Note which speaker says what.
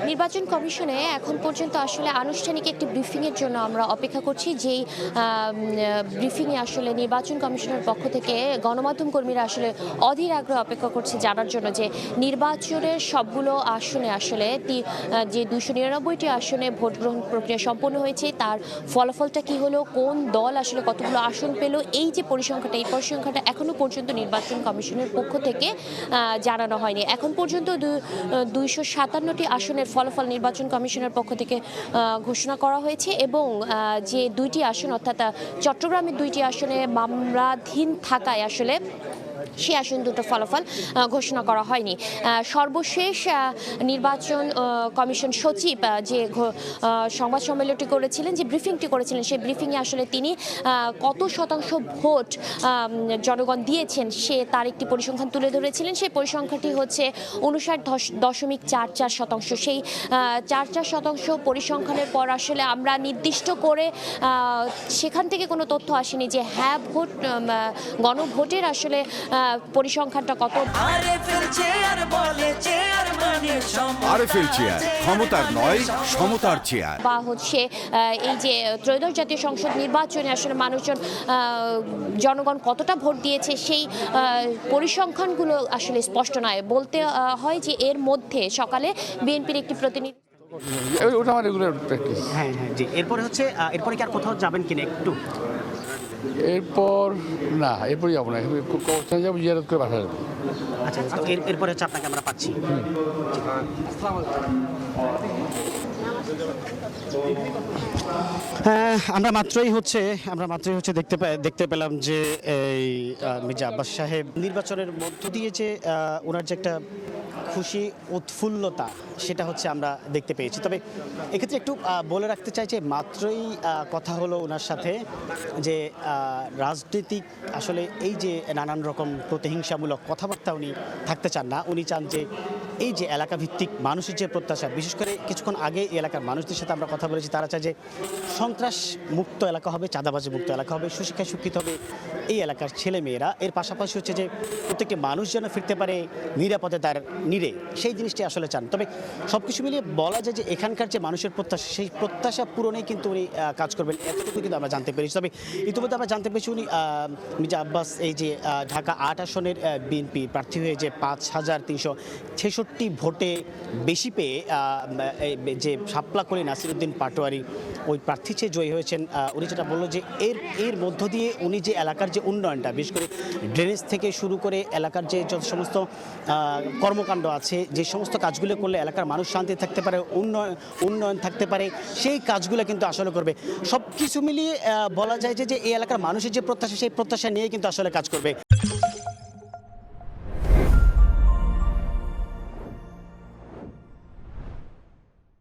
Speaker 1: নির্বাচন কমিশনে এখন পর্যন্ত আসলে আনুষ্ঠানিক একটি ব্রিফিংয়ের জন্য আমরা অপেক্ষা করছি, যেই ব্রিফিংয়ে আসলে নির্বাচন কমিশনের পক্ষ থেকে গণমাধ্যম কর্মীরা আসলে অধীর আগ্রহ অপেক্ষা করছে জানার জন্য যে নির্বাচনের সবগুলো আসনে আসলে যে 299টি আসনে ভোট গ্রহণ প্রক্রিয়া সম্পন্ন হয়েছে তার ফলাফলটা কি হলো, কোন দল আসলে কতগুলো আসন পেল, এই যে এই পরিসংখ্যানটা এখনো পর্যন্ত নির্বাচন কমিশনের পক্ষ থেকে জানানো হয়নি। এখন পর্যন্ত 257টি আসনের ফলাফল নির্বাচন কমিশনের পক্ষ থেকে ঘোষণা করা হয়েছে এবং যে দুইটি আসন অর্থাৎ চট্টগ্রামের দুইটি আসনে মামলাধীন থাকায় আসলে সেই আসন দুটো ফলাফল ঘোষণা করা হয়নি। সর্বশেষ নির্বাচন কমিশন সচিব যে সংবাদ সম্মেলনটি করেছিলেন, যে ব্রিফিংটি করেছিলেন, সেই ব্রিফিংয়ে আসলে তিনি কত শতাংশ ভোট জনগণ দিয়েছেন সে তার একটি পরিসংখ্যান তুলে ধরেছিলেন। সেই পরিসংখ্যানটি হচ্ছে 59.44%। সেই 4% পরিসংখ্যানের পর আসলে আমরা নির্দিষ্ট করে সেখান থেকে কোনো তথ্য আসেনি যে হ্যাঁ ভোট গণভোটের আসলে পরিসংখ্যানটা কত।
Speaker 2: আরএফএল চেয়ার, ক্ষমতার নয় সমতার চেয়ার।
Speaker 1: বা হচ্ছে এই যে ত্রয়োদশ জাতীয় সংসদ নির্বাচনে আসলে মানুষজন জনগণ কতটা ভোট দিয়েছে সেই পরিসংখ্যানগুলো আসলে স্পষ্ট নয়। বলতে হয় যে এর মধ্যে সকালে বিএনপির একটি প্রতিনিধি
Speaker 3: ওটা আমার রেগুলার প্র্যাকটিস।
Speaker 4: হ্যাঁ জি, এরপরে কি আর কোথাও যাবেন কিনা একটু?
Speaker 3: এরপর না, এরপরই যাবো না, কবরস্থানে যাবো, জিয়ারত করে বাসা যাবো।
Speaker 4: আচ্ছা, তো এরপরে হচ্ছে আপনাকে আমরা পাচ্ছি। আমরা মাত্রই হচ্ছে দেখতে পেলাম যে এই মির্জা আব্বাস সাহেব নির্বাচনের মধ্য দিয়ে যে ওনার যে একটা খুশি উৎফুল্লতা সেটা হচ্ছে আমরা দেখতে পেয়েছি। তবে এক্ষেত্রে একটু বলে রাখতে চাই যে মাত্রই কথা হলো ওনার সাথে যে রাজনৈতিক আসলে এই যে নানান রকম প্রতিহিংসামূলক কথাবার্তা উনি থাকতে চান না। উনি চান যে এই যে এলাকা ভিত্তিক মানুষের যে প্রত্যাশা, বিশেষ করে কিছুক্ষণ আগে এই এলাকার মানুষদের সাথে আমরা কথা বলেছি, তারা চায় যে সন্ত্রাস মুক্ত এলাকা হবে, চাঁদাবাজি মুক্ত এলাকা হবে, সুশিক্ষায় শিক্ষিত হবে এই এলাকার ছেলেমেয়েরা। এর পাশাপাশি হচ্ছে যে প্রত্যেকটি মানুষ যেন ফিরতে পারে নিরাপদে তার নিরে, সেই জিনিসটি আসলে চান। তবে সব কিছু মিলিয়ে বলা যায় যে এখানকার যে মানুষের প্রত্যাশা, সেই প্রত্যাশা পূরণেই কিন্তু উনি কাজ করবেন, এতটুকু কিন্তু আমরা জানতে পেরেছি। তবে ইতিমধ্যে আমরা জানতে পেরেছি উনি মির্জা আব্বাস এই যে ঢাকা 8 আসনের বিএনপি প্রার্থী হয়ে যে 5366 ভোটে বেশি পেয়ে যে শাপলা কলি নাসিরউদ্দিন পাটোয়ারি ওই প্রার্থী চেয়ে জয়ী হয়েছেন। উনি যেটা বললো যে এর মধ্য দিয়ে উনি যে এলাকার যে উন্নয়নটা, বিশেষ করে ড্রেনেজ থেকে শুরু করে এলাকার যে যত সমস্ত কর্মকাণ্ড আছে, যে সমস্ত কাজগুলো করলে এলাকার মানুষ শান্তি থাকতে পারে, উন্নয়ন থাকতে পারে, সেই কাজগুলো কিন্তু আসলে করবে। সব কিছু মিলিয়ে বলা যায় যে এই এলাকার মানুষের যে প্রত্যাশা, সেই প্রত্যাশা নিয়ে কিন্তু আসলে কাজ করবে।